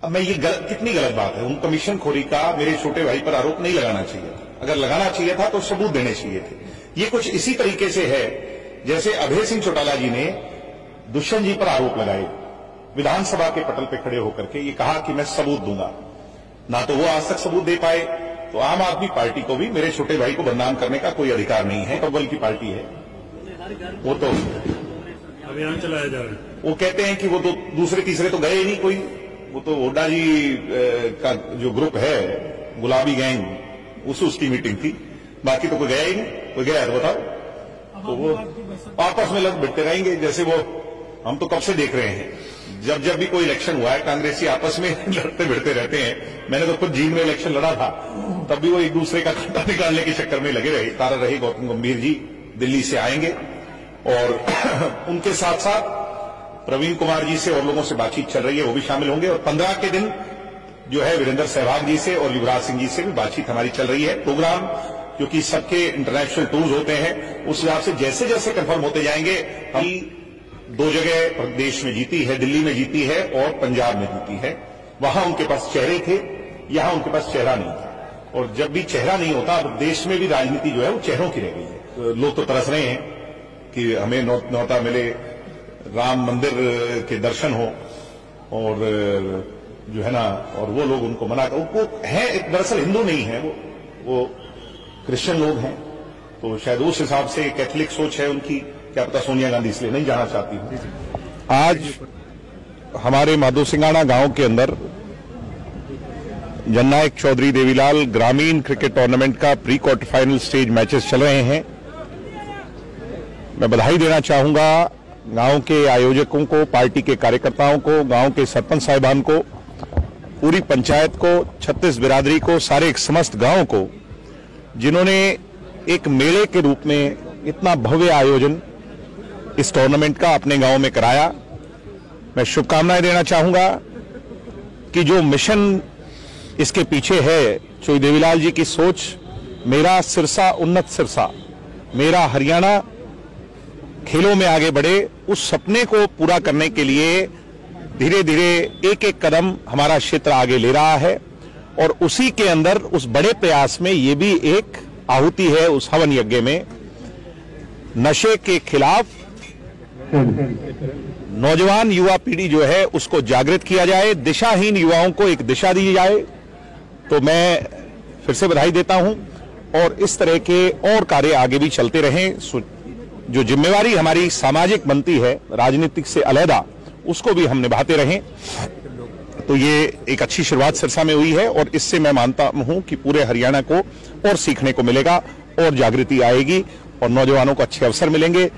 अब मैं ये कितनी गलत बात है। उन कमीशन खोरी का मेरे छोटे भाई पर आरोप नहीं लगाना चाहिए था। अगर लगाना चाहिए था तो सबूत देने चाहिए थे। ये कुछ इसी तरीके से है जैसे अभय सिंह चौटाला जी ने दुष्यंत जी पर आरोप लगाए, विधानसभा के पटल पे खड़े होकर के ये कहा कि मैं सबूत दूंगा, ना तो वो आज तक सबूत दे पाए। तो आम आदमी पार्टी को भी मेरे छोटे भाई को बदनाम करने का कोई अधिकार नहीं है। कब्बल की पार्टी है, वो तो अभियान चलाया जा रहा है। वो कहते हैं कि वो तो दूसरे तीसरे तो गए ही नहीं कोई। वो तो हुड्डा जी का जो ग्रुप है गुलाबी गैंग, उसकी मीटिंग थी, बाकी तो कोई गया ही नहीं। कोई गया तो बताओ। तो वो आपस में लग भिड़ते रहेंगे जैसे वो हम तो कब से देख रहे हैं। जब जब भी कोई इलेक्शन हुआ है कांग्रेसी आपस में लड़ते भिड़ते रहते हैं। मैंने तो खुद जींद में इलेक्शन लड़ा था, तब भी वो एक दूसरे का खट्टा निकालने के चक्कर में लगे रहे। तारा रही गौतम गंभीर जी दिल्ली से आएंगे और उनके साथ साथ प्रवीण कुमार जी से और लोगों से बातचीत चल रही है, वो भी शामिल होंगे। और 15 के दिन जो है वीरेंद्र सहवाग जी से और युवराज सिंह जी से भी बातचीत हमारी चल रही है। प्रोग्राम क्योंकि सबके इंटरनेशनल टूर्स होते हैं, उस हिसाब से जैसे जैसे कंफर्म होते जाएंगे। हम 2 जगह प्रदेश में जीती है, दिल्ली में जीती है और पंजाब में जीती है। वहां उनके पास चेहरे थे, यहां उनके पास चेहरा नहीं था। और जब भी चेहरा नहीं होता तो देश में भी राजनीति जो है वो चेहरों की रह गई है। तो लोग तो तरस रहे हैं कि हमें न्योता मिले, राम मंदिर के दर्शन हो, और जो है ना, और वो लोग उनको मना कर, वो है दरअसल हिंदू नहीं है, वो क्रिश्चियन लोग हैं। तो शायद उस हिसाब से कैथोलिक सोच है उनकी, क्या पता सोनिया गांधी इसलिए नहीं जाना चाहती हूं। आज हमारे माधोसिंगाना गांव के अंदर जननायक चौधरी देवीलाल ग्रामीण क्रिकेट टूर्नामेंट का pre quarter final stage matches चल रहे हैं। मैं बधाई देना चाहूंगा गांव के आयोजकों को, पार्टी के कार्यकर्ताओं को, गांव के सरपंच साहिबान को, पूरी पंचायत को, 36 बिरादरी को, सारे एक समस्त गांव को, जिन्होंने एक मेले के रूप में इतना भव्य आयोजन इस टूर्नामेंट का अपने गांव में कराया। मैं शुभकामनाएं देना चाहूंगा कि जो मिशन इसके पीछे है, चौधरी देवीलाल जी की सोच, मेरा सिरसा उन्नत सिरसा, मेरा हरियाणा खेलों में आगे बढ़े, उस सपने को पूरा करने के लिए धीरे धीरे एक एक कदम हमारा क्षेत्र आगे ले रहा है। और उसी के अंदर उस बड़े प्रयास में ये भी एक आहुति है उस हवन यज्ञ में, नशे के खिलाफ नौजवान युवा पीढ़ी जो है उसको जागृत किया जाए, दिशाहीन युवाओं को एक दिशा दी जाए। तो मैं फिर से बधाई देता हूं और इस तरह के और कार्य आगे भी चलते रहें। जो जिम्मेवारी हमारी सामाजिक बनती है राजनीतिक से अलहदा, उसको भी हम निभाते रहें। तो ये एक अच्छी शुरुआत सिरसा में हुई है और इससे मैं मानता हूं कि पूरे हरियाणा को और सीखने को मिलेगा और जागृति आएगी और नौजवानों को अच्छे अवसर मिलेंगे,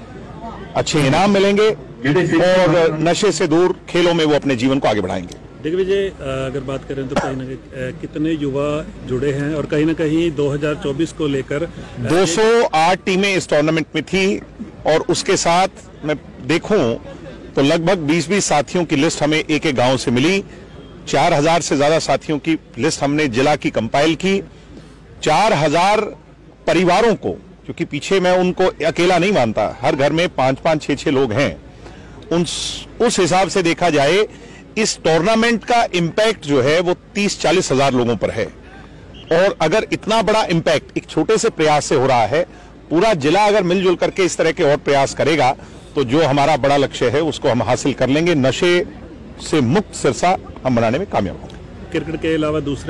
अच्छे इनाम मिलेंगे और नशे से दूर खेलों में वो अपने जीवन को आगे बढ़ाएंगे। दिग्विजय, अगर बात करें तो कहीं ना कहीं कितने युवा जुड़े हैं और कहीं ना कहीं 2024 को लेकर 208 टीमें इस टूर्नामेंट में थी और उसके साथ मैं देखूं तो लगभग 20-20 साथियों की लिस्ट हमें एक एक गांव से मिली। 4000 से ज्यादा साथियों की लिस्ट हमने जिला की कंपाइल की। 4000 परिवारों को, क्योंकि पीछे मैं उनको अकेला नहीं मानता, हर घर में 5-5, 6-6 लोग हैं। उस हिसाब से देखा जाए इस टूर्नामेंट का इम्पैक्ट जो है वो 30-40 हजार लोगों पर है। और अगर इतना बड़ा इम्पैक्ट एक छोटे से प्रयास से हो रहा है, पूरा जिला अगर मिलजुल करके इस तरह के और प्रयास करेगा तो जो हमारा बड़ा लक्ष्य है उसको हम हासिल कर लेंगे। नशे से मुक्त सिरसा हम बनाने में कामयाब होंगे। क्रिकेट के अलावा दूसरे